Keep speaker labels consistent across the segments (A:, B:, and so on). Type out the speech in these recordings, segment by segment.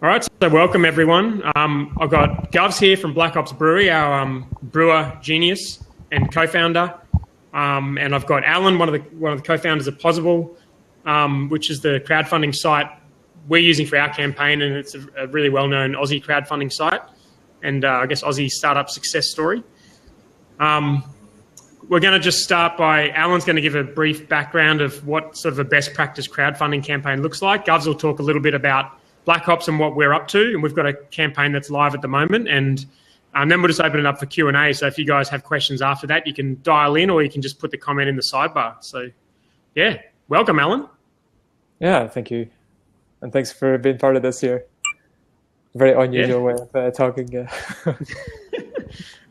A: All right, so welcome everyone. I've got Govs here from Ops Brewing, our brewer genius and co-founder, and I've got Alan, one of the co-founders of Pozible, which is the crowdfunding site we're using for our campaign, and it's a really well-known Aussie crowdfunding site, and I guess Aussie startup success story. We're going to just start by Alan's going to give a brief background of what sort of a best practice crowdfunding campaign looks like. Govs will talk a little bit about Black Ops and what we're up to, and we've got a campaign that's live at the moment, and then we'll just open it up for Q&A. So if you guys have questions after that, you can dial in or you can just put the comment in the sidebar. So yeah, welcome, Alan.
B: Yeah, thank you, and thanks for being part of this here. Very unusual way of talking.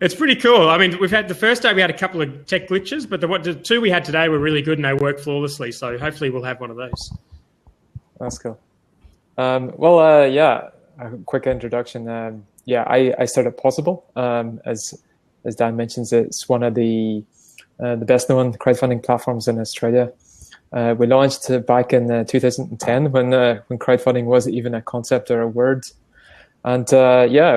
A: It's pretty cool. I mean, we've had the first day we had a couple of tech glitches, but the two we had today were really good and they work flawlessly. So hopefully we'll have one of those.
B: That's cool. A quick introduction. I started Pozible. As Dan mentions, it's one of the best known crowdfunding platforms in Australia. We launched back in 2010 when crowdfunding wasn't even a concept or a word. And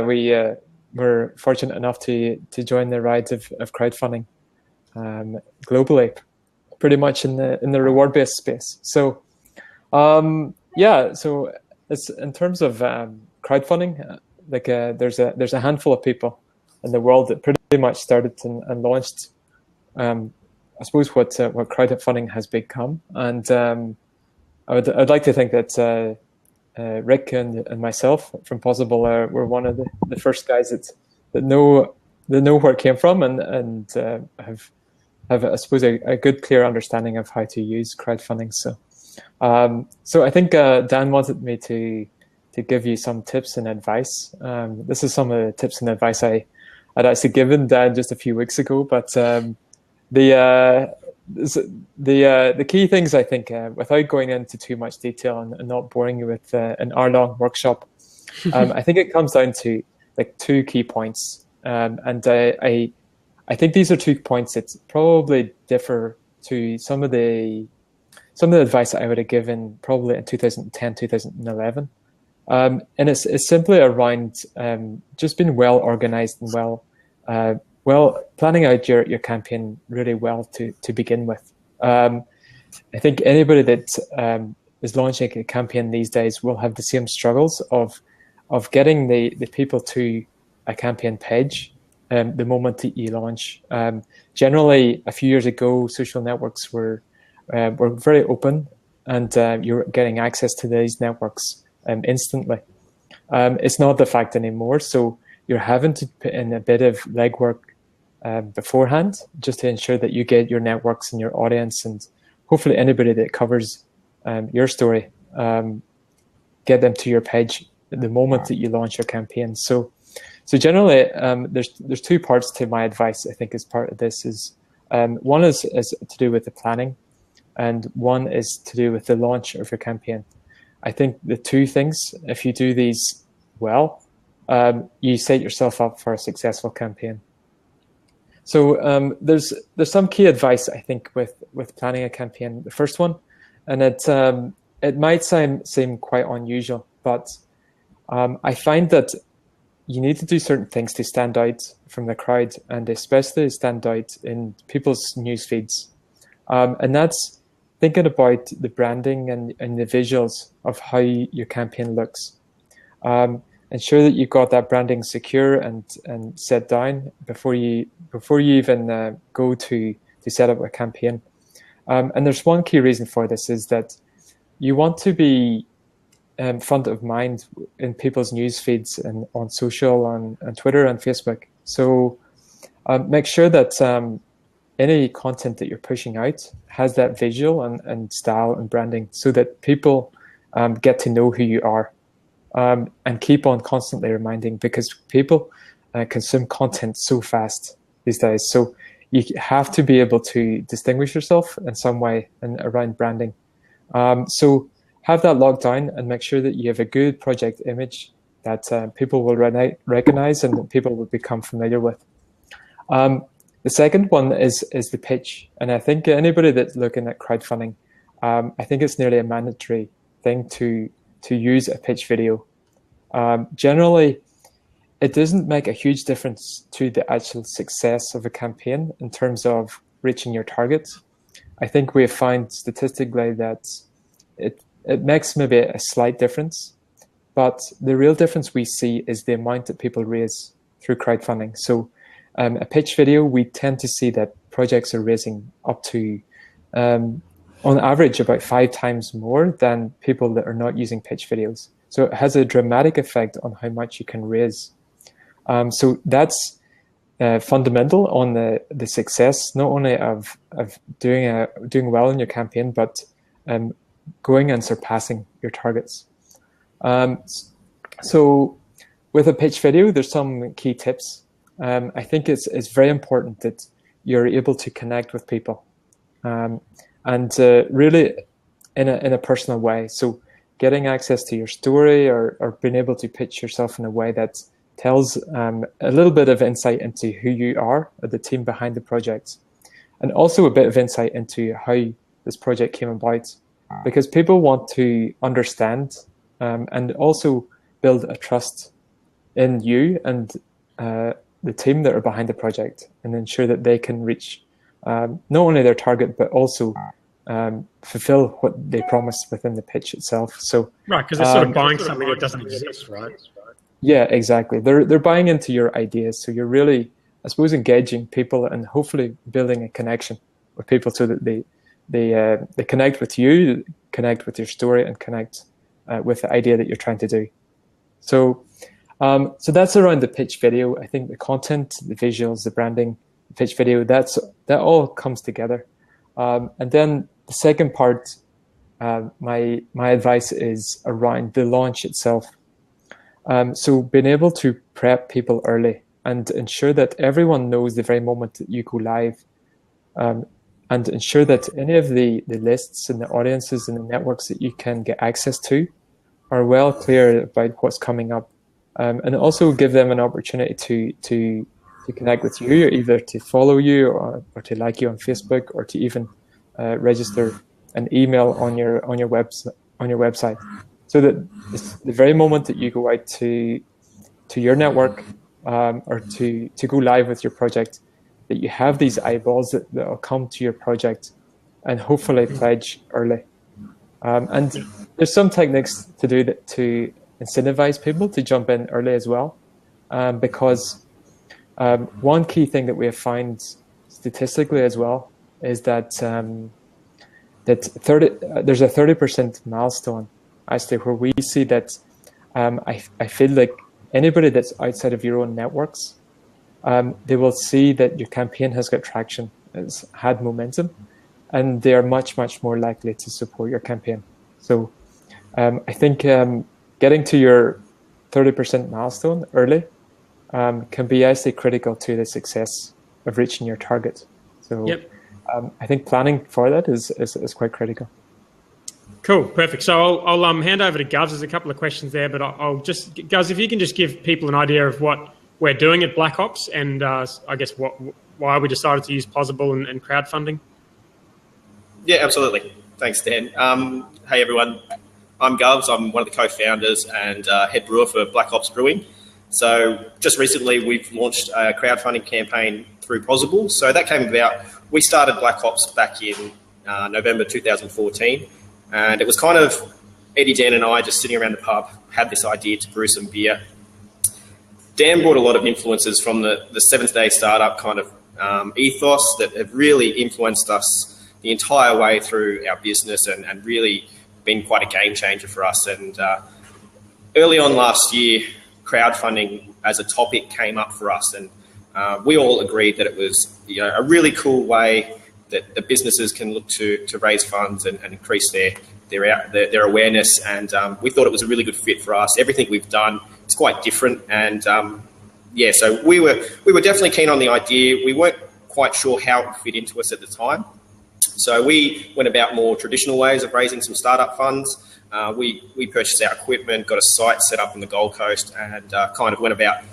B: we were fortunate enough to join the ride of crowdfunding globally, pretty much in the reward-based space. So it's in terms of crowdfunding, there's a handful of people in the world that pretty much started and launched, I suppose, what crowdfunding has become. And I'd like to think that Rick and myself from Pozible were one of the first guys that know where it came from and have I suppose a good clear understanding of how to use crowdfunding. So I think Dan wanted me to give you some tips and advice. This is some of the tips and advice I'd actually given Dan just a few weeks ago. But the key things, I think, without going into too much detail and not boring you with an hour-long workshop, I think it comes down to like two key points. And I think these are 2 points that probably differ to some of the advice that I would have given probably in 2010, 2011. And it's simply around just being well organized and well planning out your campaign really well to begin with. I think anybody that is launching a campaign these days will have the same struggles of getting the people to a campaign page the moment that you launch. Generally, a few years ago, social networks were very open, and you're getting access to these networks instantly. It's not the fact anymore, so you're having to put in a bit of legwork beforehand just to ensure that you get your networks and your audience and hopefully anybody that covers your story, get them to your page the moment that you launch your campaign. So generally, there's 2 parts to my advice. I think as part of this is one is to do with the planning, and one is to do with the launch of your campaign. I think the 2 things, if you do these well, you set yourself up for a successful campaign. So there's some key advice, I think, with planning a campaign. The first one, and it might seem quite unusual, but I find that you need to do certain things to stand out from the crowd, and especially stand out in people's news feeds. And that's thinking about the branding and the visuals of how your campaign looks. Ensure that you've got that branding secure and set down before you even go to set up a campaign. And there's one key reason for this is that you want to be front of mind in people's news feeds and on social, on Twitter and Facebook. So make sure that any content that you're pushing out has that visual and style and branding so that people get to know who you are, and keep on constantly reminding, because people consume content so fast these days. So you have to be able to distinguish yourself in some way and around branding. So have that locked down and make sure that you have a good project image that people will recognize and that people will become familiar with. The second one is the pitch. And I think anybody that's looking at crowdfunding, I think it's nearly a mandatory thing to use a pitch video. Generally, it doesn't make a huge difference to the actual success of a campaign in terms of reaching your targets. I think we have found statistically that it makes maybe a slight difference, but the real difference we see is the amount that people raise through crowdfunding. So a pitch video, we tend to see that projects are raising up to, on average, about 5 times more than people that are not using pitch videos. So it has a dramatic effect on how much you can raise. So that's fundamental on the success, not only of doing well in your campaign, but going and surpassing your targets. So with a pitch video, there's some key tips. I think it's very important that you're able to connect with people, and really in a personal way. So getting access to your story, or being able to pitch yourself in a way that tells a little bit of insight into who you are, or the team behind the project, and also a bit of insight into how this project came about, because people want to understand and also build a trust in you and the team that are behind the project, and ensure that they can reach not only their target, but also fulfill what they promised within the pitch itself. So
A: right, because they're sort of buying something that doesn't exist, right?
B: Yeah, exactly. They're buying into your ideas. So you're really, I suppose, engaging people and hopefully building a connection with people, so that they connect with you, connect with your story, and connect with the idea that you're trying to do. So so that's around the pitch video. I think the content, the visuals, the branding, the pitch video, that all comes together. And then the second part, my advice is around the launch itself. So being able to prep people early and ensure that everyone knows the very moment that you go live, and ensure that any of the lists and the audiences and the networks that you can get access to are well clear about what's coming up, and also give them an opportunity to connect with you, either to follow you or to like you on Facebook, or to even register an email on your website. So that the very moment that you go out to your network, or to go live with your project, that you have these eyeballs that will come to your project and hopefully pledge early. And there's some techniques to do that to incentivize people to jump in early as well, because one key thing that we have found statistically as well is that there's a 30% milestone, actually, where we see that I feel like anybody that's outside of your own networks, they will see that your campaign has got traction, has had momentum, and they are much, much more likely to support your campaign. So I think getting to your 30% milestone early can be actually critical to the success of reaching your target. So yep. I think planning for that is quite critical.
A: Cool, perfect. So I'll hand over to Govs. There's a couple of questions there, but I'll just, Govs, if you can just give people an idea of what we're doing at Black Ops, and I guess why we decided to use Pozible and crowdfunding.
C: Yeah, absolutely. Thanks, Dan. Hey, everyone. I'm Govs. I'm one of the co-founders and head brewer for Black Ops Brewing. So just recently, we've launched a crowdfunding campaign through Pozible. So that came about, we started Black Ops back in November 2014. And it was kind of Eddie, Dan and I just sitting around the pub, had this idea to brew some beer. Dan brought a lot of influences from the Seventh Day Startup kind of ethos that have really influenced us the entire way through our business, and really been quite a game changer for us. And early on last year, crowdfunding as a topic came up for us, and we all agreed that it was a really cool way that the businesses can look to raise funds and increase their awareness. And we thought it was a really good fit for us. Everything we've done, it's quite different. And so we were definitely keen on the idea. We weren't quite sure how it would fit into us at the time. So we went about more traditional ways of raising some startup funds. We purchased our equipment, got a site set up on the Gold Coast, and kind of went about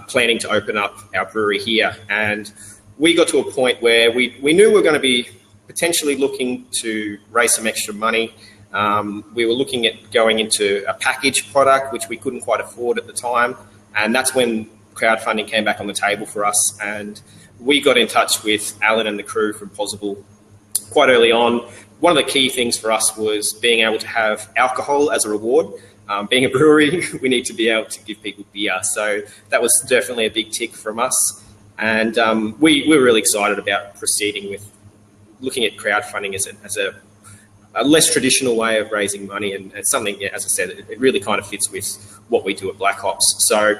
C: planning to open up our brewery here. And we got to a point where we knew we were going to be potentially looking to raise some extra money. We were looking at going into a packaged product, which we couldn't quite afford at the time. And that's when crowdfunding came back on the table for us. And we got in touch with Alan and the crew from Pozible quite early on. One of the key things for us was being able to have alcohol as a reward. Being a brewery, we need to be able to give people beer. So that was definitely a big tick from us. And we were really excited about proceeding with looking at crowdfunding as a less traditional way of raising money, and something, as I said, it really kind of fits with what we do at Black Ops. So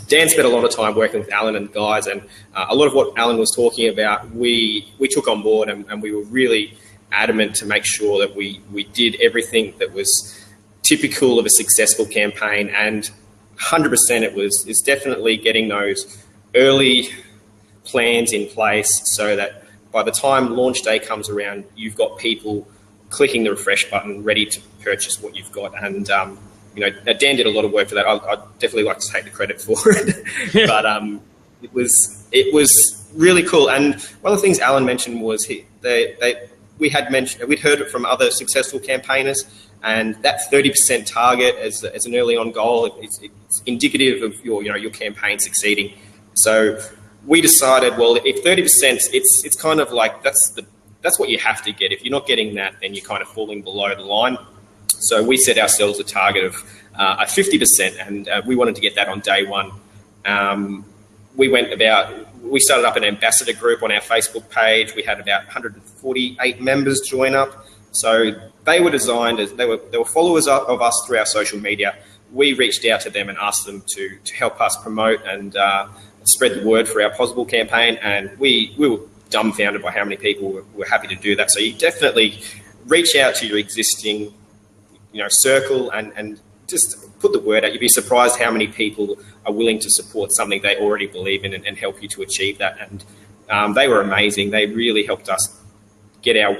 C: Dan spent a lot of time working with Alan and the guys, and a lot of what Alan was talking about, we took on board, and we were really adamant to make sure that we did everything that was typical of a successful campaign, and 100% it's definitely getting those early plans in place so that by the time launch day comes around, you've got people clicking the refresh button ready to purchase what you've got. And Dan did a lot of work for that. I'd definitely like to take the credit for it.
A: Yeah.
C: But it was really cool. And one of the things Alan mentioned was we'd heard it from other successful campaigners, and that 30% target as an early on goal, it's indicative of your campaign succeeding. So we decided, well, if 30%, it's kind of like that's what you have to get. If you're not getting that, then you're kind of falling below the line. So we set ourselves a target of a 50%, and we wanted to get that on day one. We started up an ambassador group on our Facebook page. We had about 148 members join up. So they were designed as they were followers of us through our social media. We reached out to them and asked them to help us promote and spread the word for our Pozible campaign, and we were dumbfounded by how many people were happy to do that. So you definitely reach out to your existing circle and just put the word out. You'd be surprised how many people are willing to support something they already believe in and help you to achieve that. And they were amazing. They really helped us get our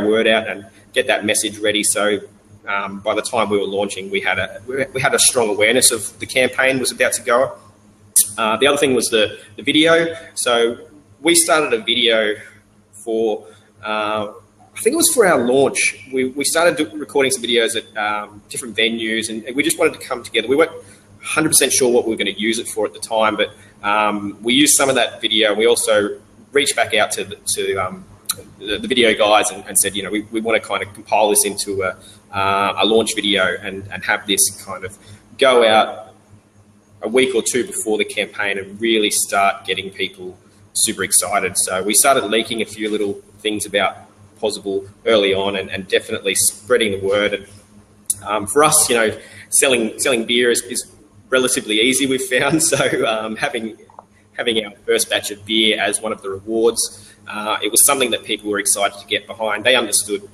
C: word out and get that message ready. So by the time we were launching, we had a strong awareness of the campaign was about to go. The other thing was the video. So we started a video for, I think it was for our launch. We started recording some videos at different venues, and we just wanted to come together. We weren't 100% sure what we were going to use it for at the time, but we used some of that video. We also reached back out to the video guys and said, we want to kind of compile this into a launch video and have this kind of go out a week or two before the campaign and really start getting people super excited. So we started leaking a few little things about Pozible early on and definitely spreading the word. And for us, selling beer is relatively easy, we've found. So having our first batch of beer as one of the rewards, it was something that people were excited to get behind. They understood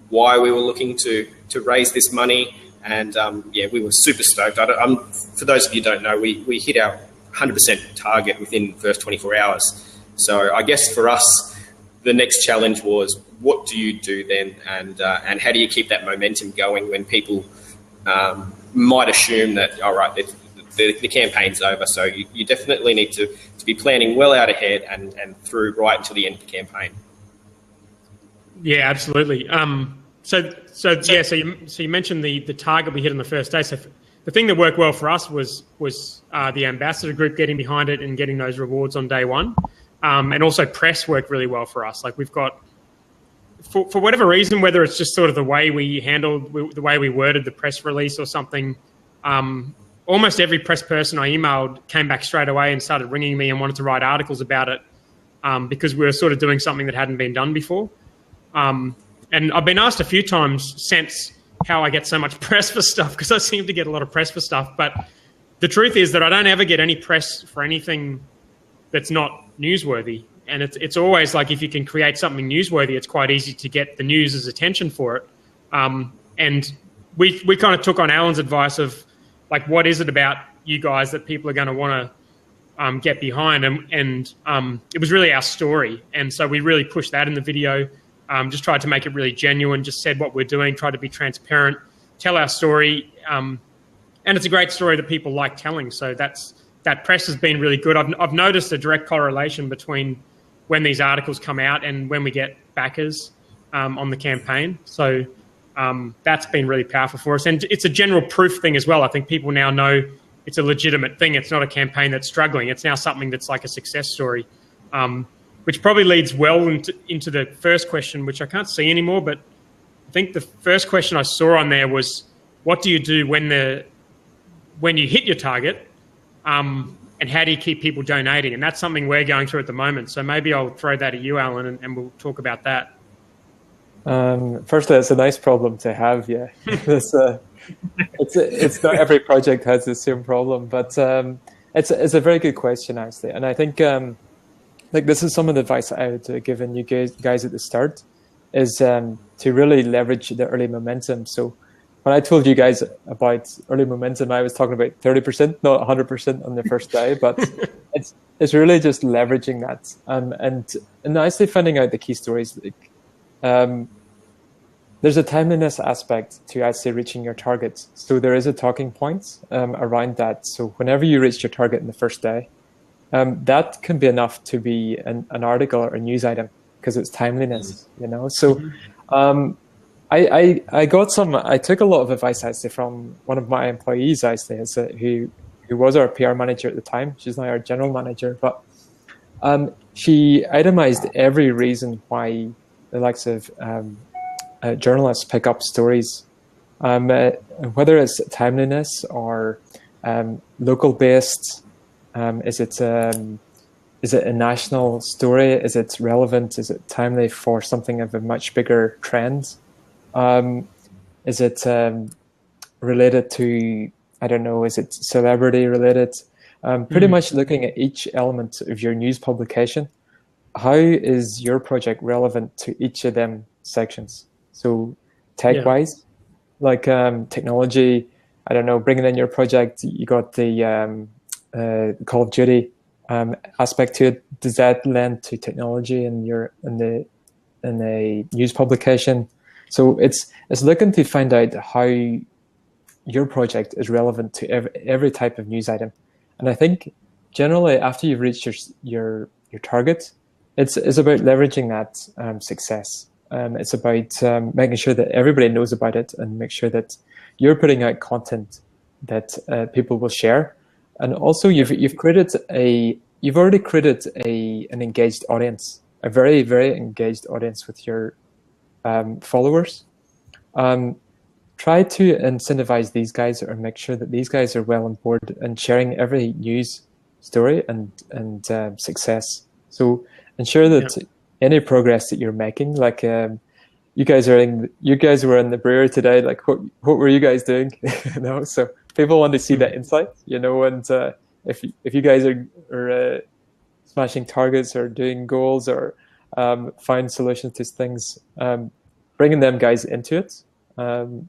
C: why we were looking to raise this money. And we were super stoked. For those of you who don't know, we hit our 100% target within the first 24 hours. So I guess for us, the next challenge was, what do you do then? And how do you keep that momentum going when people might assume that, all right, the campaign's over. So you definitely need to be planning well out ahead and through right until the end of the campaign.
A: Yeah, absolutely. So you mentioned the target we hit on the first day. So the thing that worked well for us was the ambassador group getting behind it and getting those rewards on day one. And also press worked really well for us. Like we've got, for whatever reason, whether it's just sort of the way we handled, the way we worded the press release or something, almost every press person I emailed came back straight away and started ringing me and wanted to write articles about it because we were sort of doing something that hadn't been done before. And I've been asked a few times since how I get so much press for stuff, because I seem to get a lot of press for stuff. But the truth is that I don't ever get any press for anything that's not newsworthy. And it's always like, if you can create something newsworthy, it's quite easy to get the news's attention for it. And we kind of took on Alan's advice of, like, what is it about you guys that people are going to want to get behind? And it was really our story. And so we really pushed that in the video. Just tried to make it really genuine, just said what we're doing, tried to be transparent, tell our story. And it's a great story that people like telling. So that press has been really good. I've noticed a direct correlation between when these articles come out and when we get backers on the campaign. So That's been really powerful for us. And it's a general proof thing as well. I think people now know it's a legitimate thing. It's not a campaign that's struggling. It's now something that's like a success story, which probably leads well into the first question, which I can't see anymore. But I think the first question I saw on there was, what do you do when you hit your target? And how do you keep people donating? And that's something we're going through at the moment. So maybe I'll throw that at you, Alan, and we'll talk about that.
B: Firstly, it's a nice problem to have. Yeah, it's not every project has the same problem, but it's a very good question actually. And I think like this is some of the advice I would give you guys at the start is to really leverage the early momentum. So when I told you guys about early momentum, I was talking about 30%, not 100% on the first day, but it's really just leveraging that and nicely finding out the key stories. There's a timeliness aspect to actually reaching your targets. So there is a talking point around that. So whenever you reach your target in the first day, that can be enough to be an article or a news item because it's timeliness, you know. So I took a lot of advice actually from one of my employees actually, who was our PR manager at the time. She's now our general manager, but she itemized every reason why the likes of journalists pick up stories, whether it's timeliness or local based. Is it a national story? Is it relevant? Is it timely for something of a much bigger trend? Is it related to, I don't know, is it celebrity related? Pretty much looking at each element of your news publication. How is your project relevant to each of them sections? So tech-wise, like technology, I don't know, bringing in your project, you got the Call of Duty aspect to it. Does that lend to technology in the news publication? So it's looking to find out how your project is relevant to every type of news item. And I think generally after you've reached your target, it's about leveraging that success. It's about making sure that everybody knows about it and make sure that you're putting out content that people will share. And also you've already created an engaged audience, a very, very engaged audience with your followers. Try to incentivize these guys or make sure that these guys are well on board and sharing every news story and success. So ensure that any progress that you're making, like you guys were in the brewery today, like what were you guys doing? You know, so people want to see that insight, you know, and if you guys are smashing targets or doing goals or find solutions to things, bringing them guys into it. And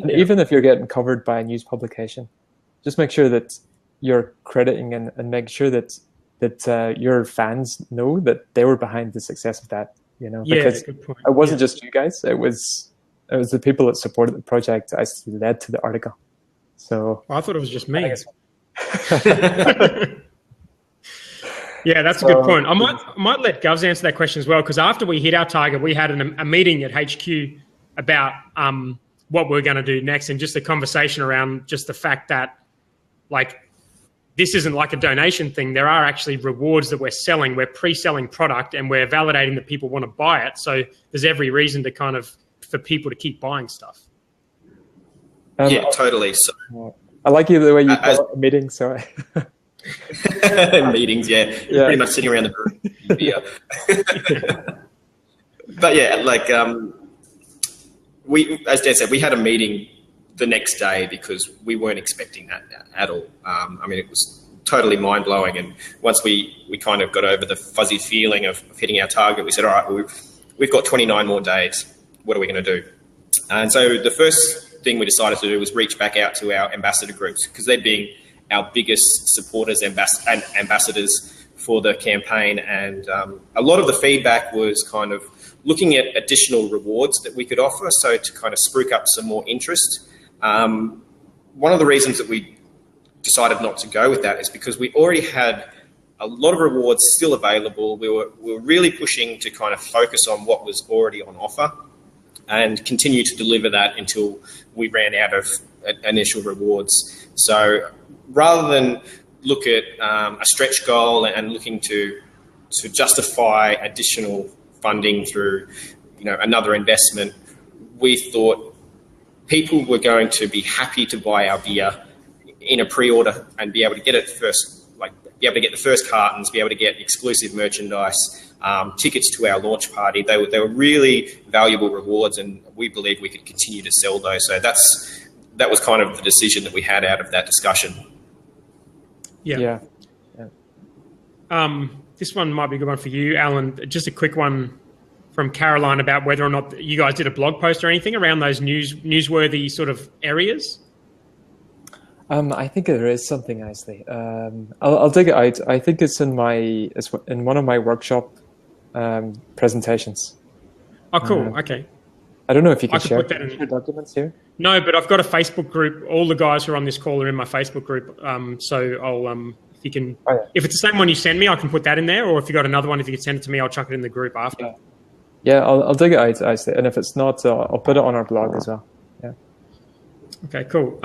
B: even if you're getting covered by a news publication, just make sure that you're crediting and make sure that your fans know that they were behind the success of that, you know, because it wasn't just you guys, it was the people that supported the project that actually led to the article. So
A: I thought it was just me. Yeah, that's a good point. I might let Govs answer that question as well, because after we hit our target, we had a meeting at HQ about what we're going to do next, and just a conversation around just the fact that, like, this isn't like a donation thing. There are actually rewards that we're selling. We're pre-selling product and we're validating that people want to buy it. So there's every reason to for people to keep buying stuff.
C: Yeah, totally. So,
B: I like you the way you call it a meeting. Sorry.
C: Meetings, pretty much sitting around the room. But yeah, like we, as Dan said, we had a meeting the next day because we weren't expecting that at all. I mean, it was totally mind-blowing. And once we kind of got over the fuzzy feeling of hitting our target, we said, all right, we've got 29 more days. What are we going to do? And so the first thing we decided to do was reach back out to our ambassador groups, because they'd been our biggest supporters and ambassadors for the campaign. And a lot of the feedback was kind of looking at additional rewards that we could offer, so to kind of spruik up some more interest. One of the reasons that we decided not to go with that is because we already had a lot of rewards still available. We were really pushing to kind of focus on what was already on offer. and continue to deliver that until we ran out of initial rewards. So rather than look at a stretch goal and looking to justify additional funding through another investment, we thought people were going to be happy to buy our beer in a pre-order and be able to get it first, be able to get the first cartons, be able to get exclusive merchandise, tickets to our launch party. They were really valuable rewards, and we believe we could continue to sell those. So that was kind of the decision that we had out of that discussion.
A: Yeah. This one might be a good one for you, Alan. Just a quick one from Caroline about whether or not you guys did a blog post or anything around those newsworthy sort of areas.
B: I think there is something, actually. I'll dig it out. I think it's in one of my workshop presentations.
A: Oh, cool. Okay.
B: I don't know if you can
A: share
B: documents here.
A: No, but I've got a Facebook group. All the guys who are on this call are in my Facebook group. So I'll if you can, if it's the same one you send me, I can put that in there. Or if you got another one, if you could send it to me, I'll chuck it in the group after.
B: Yeah, I'll dig it out, actually. And if it's not, I'll put it on our blog as well. Yeah.
A: Okay, cool.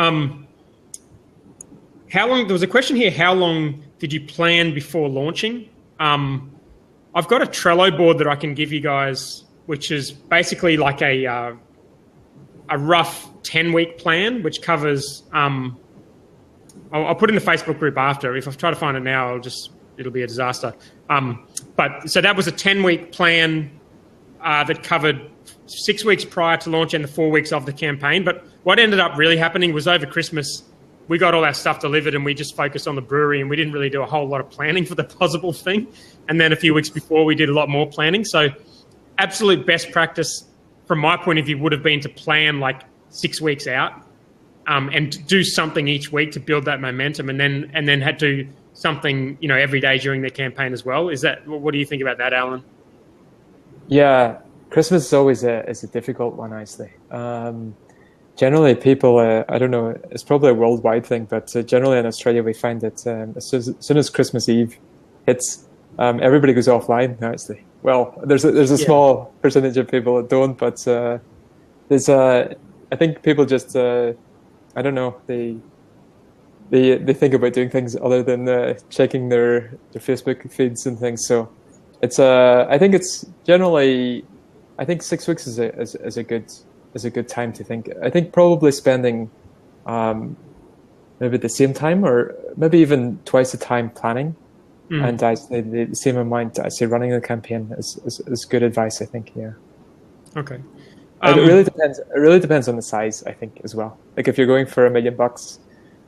A: How long? There was a question here. How long did you plan before launching? I've got a Trello board that I can give you guys, which is basically like a rough 10-week plan, which covers. I'll put it in the Facebook group after. If I try to find it now, it'll be a disaster. But so that was a 10-week plan that covered 6 weeks prior to launch and the 4 weeks of the campaign. But what ended up really happening was over Christmas, we got all our stuff delivered and we just focused on the brewery, and we didn't really do a whole lot of planning for the Pozible thing. And then a few weeks before, we did a lot more planning. So absolute best practice from my point of view would have been to plan like 6 weeks out and do something each week to build that momentum, and then had to do something every day during the campaign as well. What do you think about that, Alan?
B: Yeah, Christmas is always a difficult one, actually. Generally, people, I don't know, it's probably a worldwide thing, but generally in Australia, we find that as soon as Christmas Eve hits, everybody goes offline, actually. Well, there's a small percentage of people that don't, but I think people just, I don't know, they think about doing things other than checking their Facebook feeds and things. So it's I think it's generally, I think 6 weeks is a good time to think. I think probably spending maybe the same time or maybe even twice the time planning, and the same amount I say running the campaign is good advice, I think. Yeah.
A: Okay.
B: It really depends. It really depends on the size, I think, as well. Like if you're going for $1 million,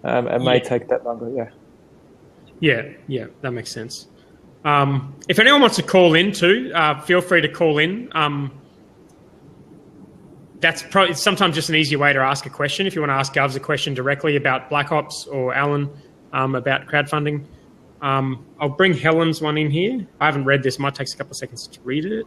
B: it might take that longer.
A: Yeah, that makes sense. If anyone wants to call in too, feel free to call in. That's probably sometimes just an easier way to ask a question. If you want to ask Govs a question directly about Black Ops or Alan about crowdfunding, I'll bring Helen's one in here. I haven't read this. Might take a couple of seconds to read it.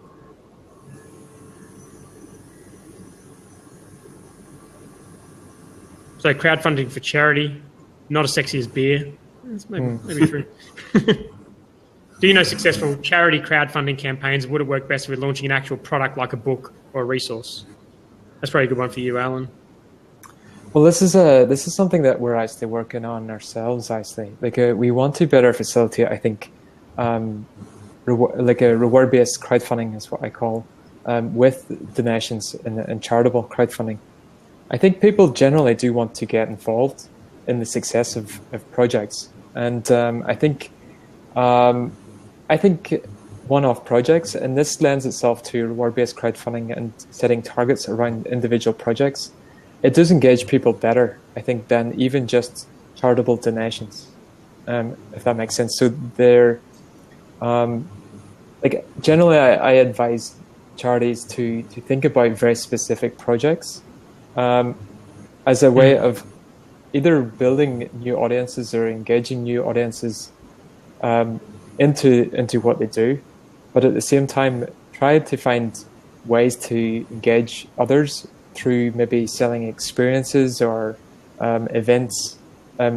A: So crowdfunding for charity, not as sexy as beer. That's maybe true. Do you know successful charity crowdfunding campaigns? Would it work best if we're launching an actual product like a book or a resource? That's probably a good one for you, Alan.
B: Well, this is something that we're actually working on ourselves. Actually, we want to better facilitate. I think, like a reward-based crowdfunding is what I call, with donations and charitable crowdfunding. I think people generally do want to get involved in the success of projects, and I think one-off projects, and this lends itself to reward-based crowdfunding and setting targets around individual projects. It does engage people better, I think, than even just charitable donations, if that makes sense. So they're generally, I advise charities to think about very specific projects as a way of either building new audiences or engaging new audiences into what they do, but at the same time try to find ways to engage others through maybe selling experiences or events,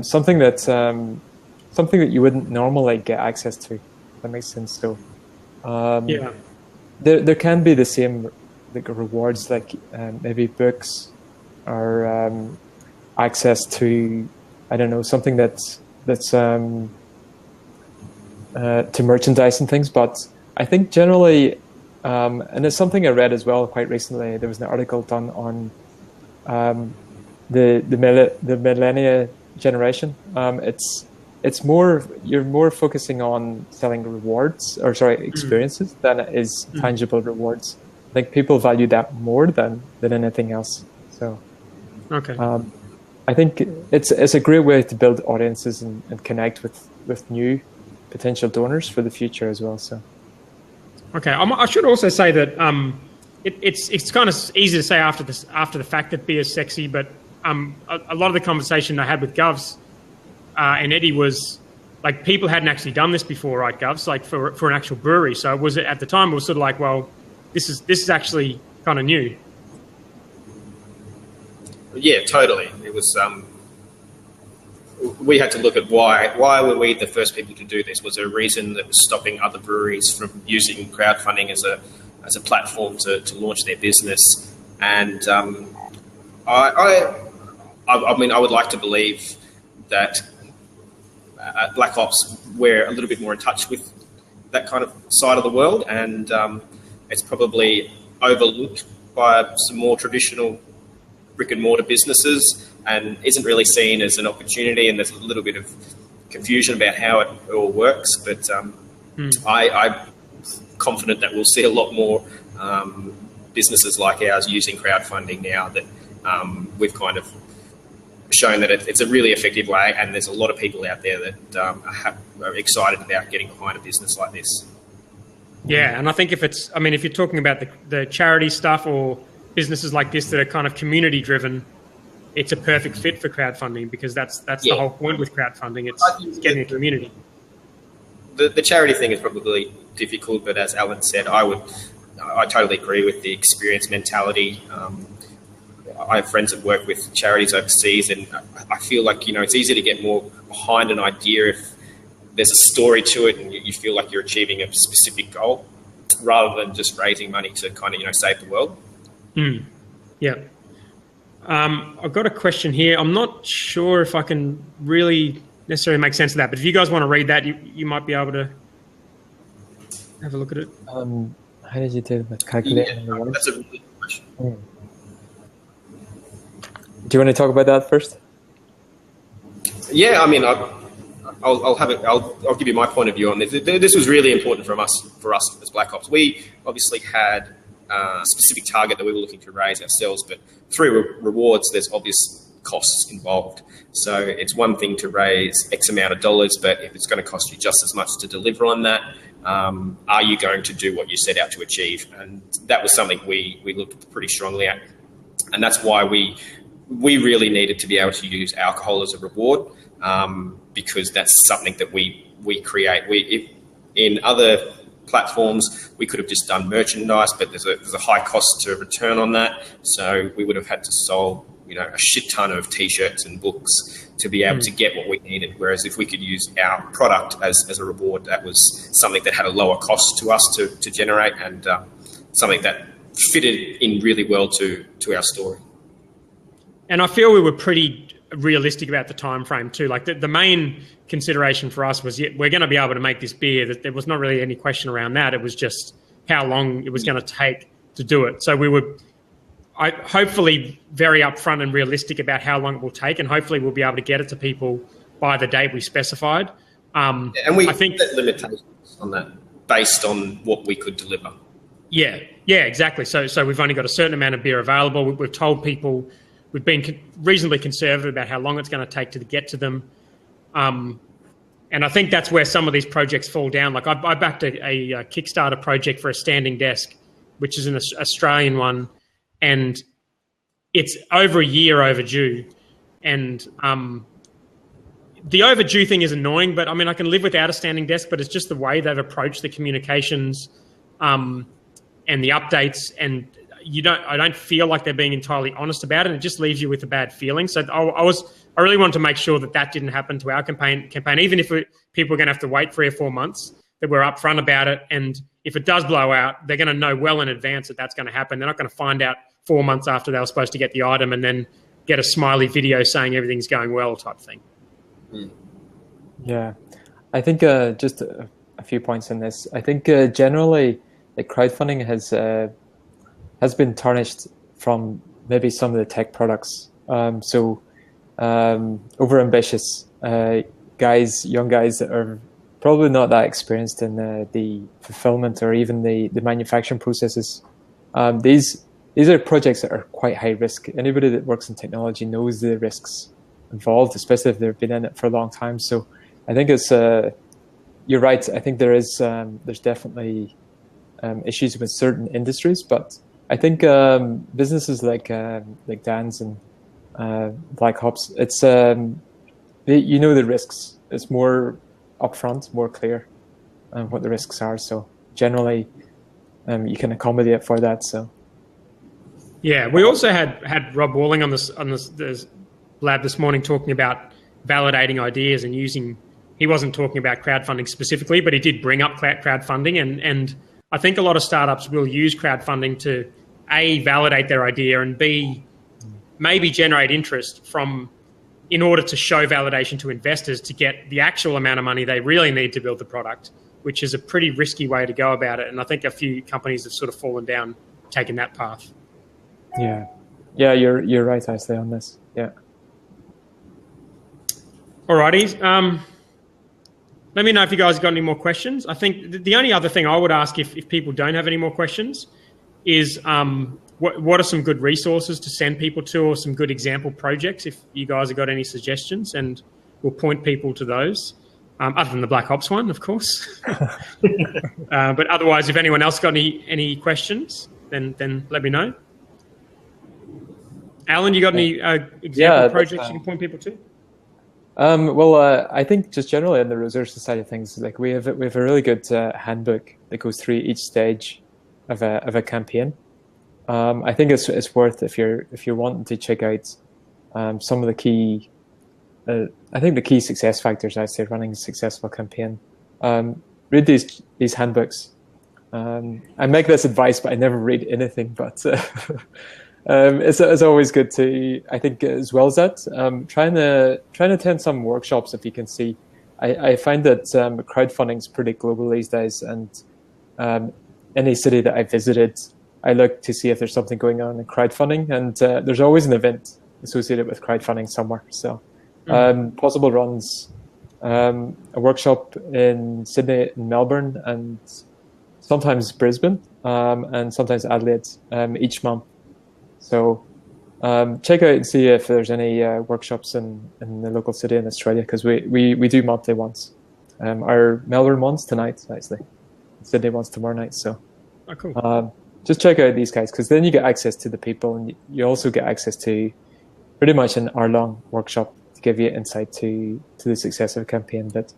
B: something that you wouldn't normally get access to. If that makes sense. So there can be the same like rewards, like maybe books or access to, I don't know, something that's to merchandise and things. But I think generally, and it's something I read as well quite recently. There was an article done on the millennia generation. It's more, you're more focusing on selling rewards, or sorry, experiences than it is tangible rewards. I think people value that more than anything else. So,
A: okay.
B: I think it's a great way to build audiences and connect with new potential donors for the future as well. So,
A: okay. I should also say that it's kind of easy to say after the fact that beer is sexy, but a lot of the conversation I had with Govs and Eddie was like, people hadn't actually done this before, right, Govs? Like for an actual brewery. So at the time it was sort of like, well, this is actually kind of new.
C: Yeah, totally. It was. We had to look at why were we the first people to do this? Was there a reason that was stopping other breweries from using crowdfunding as a platform to launch their business? And I mean, I would like to believe that at Black Ops we're a little bit more in touch with that kind of side of the world, and it's probably overlooked by some more traditional brick and mortar businesses and isn't really seen as an opportunity, and there's a little bit of confusion about how it all works. But I'm confident that we'll see a lot more businesses like ours using crowdfunding now that we've kind of shown that it's a really effective way, and there's a lot of people out there that are excited about getting behind a business like this.
A: Yeah, and I think if you're talking about the charity stuff or businesses like this that are kind of community driven, it's a perfect fit for crowdfunding, because that's the whole point with crowdfunding. It's getting a community.
C: The charity thing is probably difficult, but as Alan said, I totally agree with the experience mentality. I have friends that work with charities overseas, and I feel like, it's easy to get more behind an idea if there's a story to it and you feel like you're achieving a specific goal, rather than just raising money to kind of, save the world.
A: Yeah. I've got a question here. I'm not sure if I can really necessarily make sense of that, but if you guys want to read that, you might be able to have a look at it.
B: How did you do the calculating?
C: Yeah, that's a really good question.
B: Do you want to talk about that first?
C: Yeah, I mean, I'll give you my point of view on this. This was really important for us as Black Ops. We obviously had a specific target that we were looking to raise ourselves, but through rewards, there's obvious costs involved. So it's one thing to raise X amount of dollars, but if it's going to cost you just as much to deliver on that, are you going to do what you set out to achieve? And that was something we looked pretty strongly at. And that's why we really needed to be able to use alcohol as a reward, because that's something that we create. In other platforms, we could have just done merchandise, but there's a high cost to return on that. So we would have had to sell, a shit ton of T-shirts and books to be able to get what we needed. Whereas if we could use our product as a reward, that was something that had a lower cost to us to generate, and something that fitted in really well to our story.
A: And I feel we were pretty realistic about the time frame too. Like the main consideration for us was, we're going to be able to make this beer. That there was not really any question around that. It was just how long it was going to take to do it. So we were hopefully very upfront and realistic about how long it will take, and hopefully we'll be able to get it to people by the date we specified.
C: And I think set limitations on that based on what we could deliver. Yeah,
A: exactly. So we've only got a certain amount of beer available. We've told people. We've been reasonably conservative about how long it's going to take to get to them. And I think that's where some of these projects fall down. Like I backed a Kickstarter project for a standing desk, which is an Australian one, and it's over a year overdue. And the overdue thing is annoying, but I mean, I can live without a standing desk, but it's just the way they've approached the communications and the updates, and I don't feel like they're being entirely honest about it. It just leaves you with a bad feeling. So I really wanted to make sure that didn't happen to our campaign. Even if people were going to have to wait 3 or 4 months, that we're upfront about it. And if it does blow out, they're going to know well in advance that that's going to happen. They're not going to find out 4 months after they were supposed to get the item and then get a smiley video saying everything's going well type thing.
B: Yeah, I think just a few points on this. I think generally, like, crowdfunding has been tarnished from maybe some of the tech products. So overambitious young guys that are probably not that experienced in the fulfillment or even the manufacturing processes. These are projects that are quite high risk. Anybody that works in technology knows the risks involved, especially if they've been in it for a long time. So I think it's you're right. I think there's definitely issues with certain industries, but I think businesses like Dan's and Black Ops, it's you know the risks. It's more upfront, more clear what the risks are. So generally, you can accommodate for that. So
A: yeah, we also had Rob Walling on this lab this morning talking about validating ideas and using. He wasn't talking about crowdfunding specifically, but he did bring up crowdfunding, and I think a lot of startups will use crowdfunding to A, validate their idea, and B, maybe generate interest in order to show validation to investors to get the actual amount of money they really need to build the product, which is a pretty risky way to go about it. And I think a few companies have sort of fallen down taking that path.
B: Yeah, you're right, Ashley, on this. Yeah.
A: Alrighty. Let me know if you guys have got any more questions. I think the only other thing I would ask if people don't have any more questions is what are some good resources to send people to, or some good example projects if you guys have got any suggestions, and we'll point people to those, other than the Black Ops one, of course. But otherwise, if anyone else got any questions, then let me know. Alan, you got any example projects you can point people to?
B: I think just generally on the resources side of things, like we have a really good handbook that goes through each stage of a campaign. I think it's worth, if you're wanting to check out some of the key, I think the key success factors, I'd say, running a successful campaign. Read these handbooks. I make this advice, but I never read anything. But it's always good to, I think, as well as that, trying to attend some workshops if you can see. I find that crowdfunding is pretty global these days, and any city that I visited, I look to see if there's something going on in crowdfunding, and there's always an event associated with crowdfunding somewhere. So Pozible runs a workshop in Sydney and Melbourne, and sometimes Brisbane, and sometimes Adelaide each month. So check out and see if there's any workshops in the local city in Australia, because we do monthly ones. Our Melbourne one's tonight, actually. Sydney one's tomorrow night. So
A: cool.
B: Just check out these guys, because then you get access to the people, and you also get access to pretty much an hour-long workshop to give you insight to the success of a campaign. But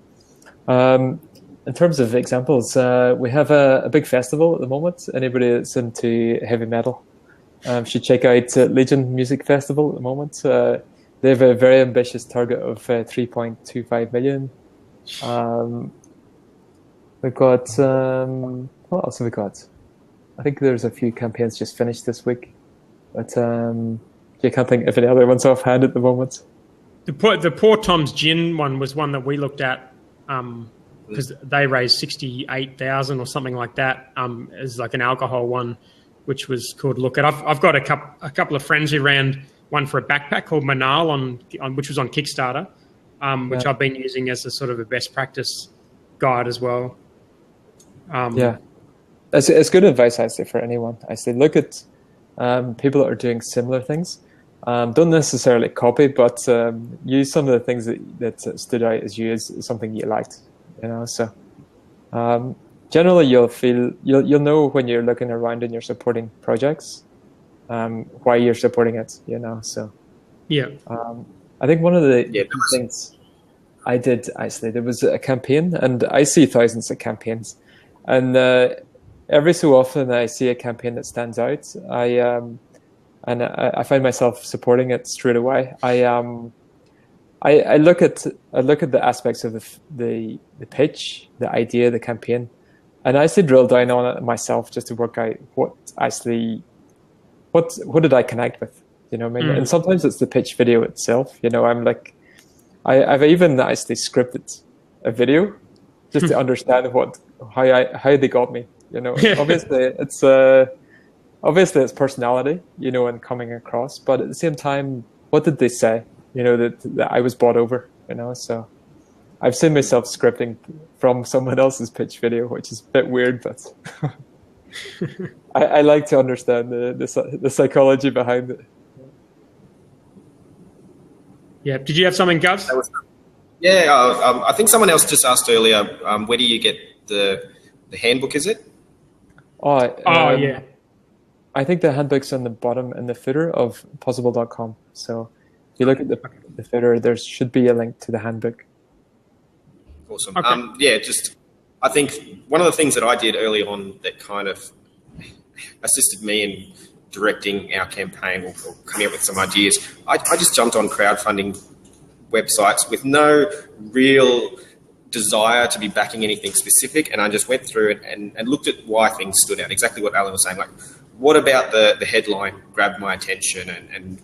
B: in terms of examples, we have a big festival at the moment. Anybody that's into heavy metal should check out Legion Music Festival at the moment. They have a very ambitious target of 3.25 million. We've got, what else have we got? I think there's a few campaigns just finished this week, but I can't think of any other ones offhand at the moment.
A: The Poor Tom's Gin one was one that we looked at because they raised 68,000 or something like that as like an alcohol one, which was cool to look at. I've got a couple of friends who ran one for a backpack called Manal on which was on Kickstarter, which I've been using as a sort of a best practice guide as well.
B: It's good advice, I say, for anyone. I say look at people that are doing similar things. Don't necessarily copy, but use some of the things that stood out as you as something you liked. So generally you'll know when you're looking around and you're supporting projects why you're supporting it. So I think one of the things I did, actually, there was a campaign, and I see thousands of campaigns, and every so often I see a campaign that stands out. I find myself supporting it straight away. I look at the aspects of the pitch, the idea, the campaign, I actually drilled down on it myself just to work out what did I connect with, you know what I mean? And sometimes it's the pitch video itself, you know. I'm like, I've even actually scripted a video just to understand how they got me, you know. Obviously it's personality, you know, and coming across, but at the same time, what did they say, you know, that I was bought over, you know. So I've seen myself scripting from someone else's pitch video, which is a bit weird, but I like to understand the psychology behind it.
A: Yeah. Did you have something, Govs?
C: Yeah, I think someone else just asked earlier, where do you get the handbook, is it?
A: Yeah.
B: I think the handbook's on the bottom in the footer of Pozible.com. So if you look at the footer, there should be a link to the handbook.
C: Awesome.
A: Okay.
C: I think one of the things that I did early on that kind of assisted me in directing our campaign or coming up with some ideas, I just jumped on crowdfunding websites with no real desire to be backing anything specific, and I just went through it and looked at why things stood out. Exactly what Alan was saying. Like, what about the headline grabbed my attention, and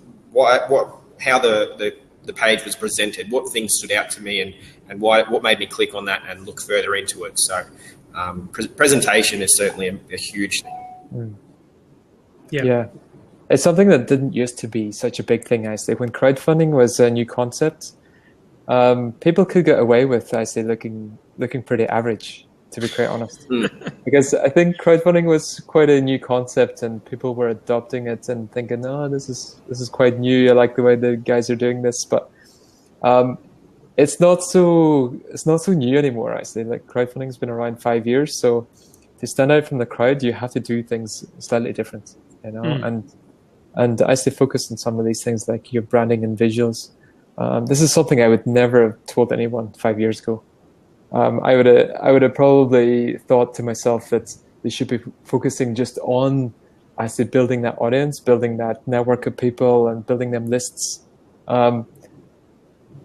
C: how the page was presented? What things stood out to me, and what made me click on that and look further into it? So, presentation is certainly a huge thing.
B: Yeah. It's something that didn't used to be such a big thing, I say. When crowdfunding was a new concept, people could get away with, I say, looking pretty average, to be quite honest. Because I think crowdfunding was quite a new concept, and people were adopting it and thinking, "Oh, this is quite new. I like the way the guys are doing this." But it's not so new anymore, I say. Like, crowdfunding's been around 5 years, so to stand out from the crowd, you have to do things slightly different, you know. And I say focus on some of these things like your branding and visuals. This is something I would never have told anyone 5 years ago. I would have probably thought to myself that they should be focusing just on, I say, building that audience, building that network of people, and building them lists.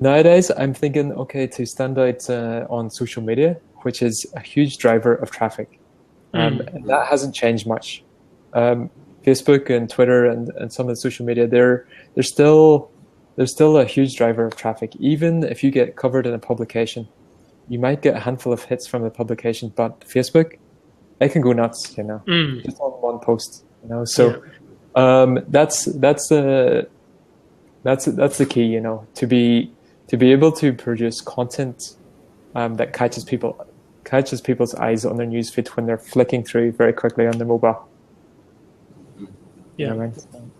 B: Nowadays, I'm thinking, okay, to stand out on social media, which is a huge driver of traffic, and that hasn't changed much. Facebook and Twitter and some of the social media, they're still a huge driver of traffic. Even if you get covered in a publication, you might get a handful of hits from the publication, but Facebook, it can go nuts, you know, just on one post, you know. So that's the key, you know, to be able to produce content that catches people's eyes on their newsfeed when they're flicking through very quickly on their mobile.
A: Yeah.
B: You know what I mean?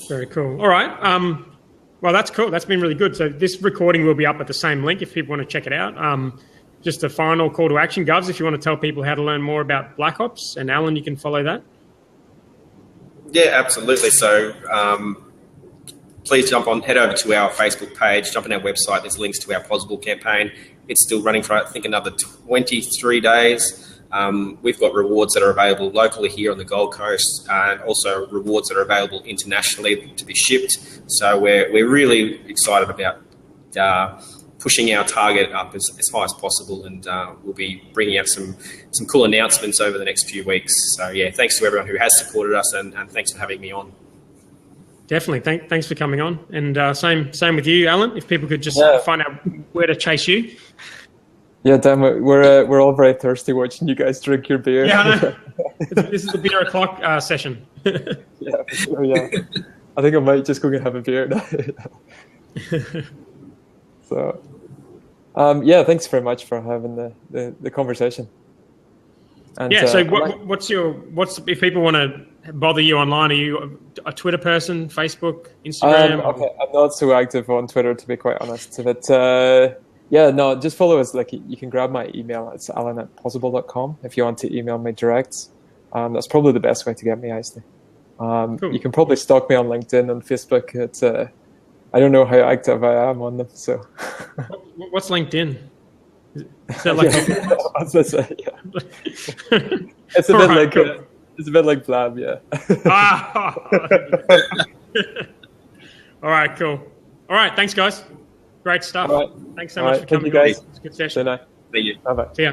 A: Very cool. All right. Well, that's cool. That's been really good. So this recording will be up at the same link if people want to check it out. Just a final call to action, Govs, if you want to tell people how to learn more about Black Ops, and Alan, you can follow that.
C: Yeah, absolutely. So please head over to our Facebook page, jump on our website. There's links to our Pozible campaign. It's still running for, I think, another 23 days. We've got rewards that are available locally here on the Gold Coast, and also rewards that are available internationally to be shipped. So we're really excited about pushing our target up as high as possible, and we'll be bringing out some cool announcements over the next few weeks. So yeah, thanks to everyone who has supported us, and thanks for having me on. Definitely,
A: thanks for coming on, and same with you, Alan. If people could just find out where to chase you.
B: Yeah, Dan, we're all very thirsty watching you guys drink your beer.
A: Yeah, I know. This is the beer o'clock session.
B: Yeah, sure, yeah. I think I might just go and have a beer now. So, thanks very much for having the conversation. And,
A: so what's if people want to bother you online? Are you a Twitter person, Facebook, Instagram?
B: Okay, I'm not so active on Twitter, to be quite honest. But just follow us. Like, you can grab my email. It's alan@pozible.com if you want to email me direct. That's probably the best way to get me, actually. Cool. You can probably stalk me on LinkedIn and Facebook. It's I don't know how active I am on them. So,
A: what's LinkedIn? Is that like
B: I was gonna say, yeah. It's a bit like Blab, yeah.
A: All right, cool. All right, thanks, guys. Great stuff.
B: All right.
A: Thanks so much for coming,
B: guys.
A: It's a good session.
C: See you.
B: Bye-bye.
A: See ya.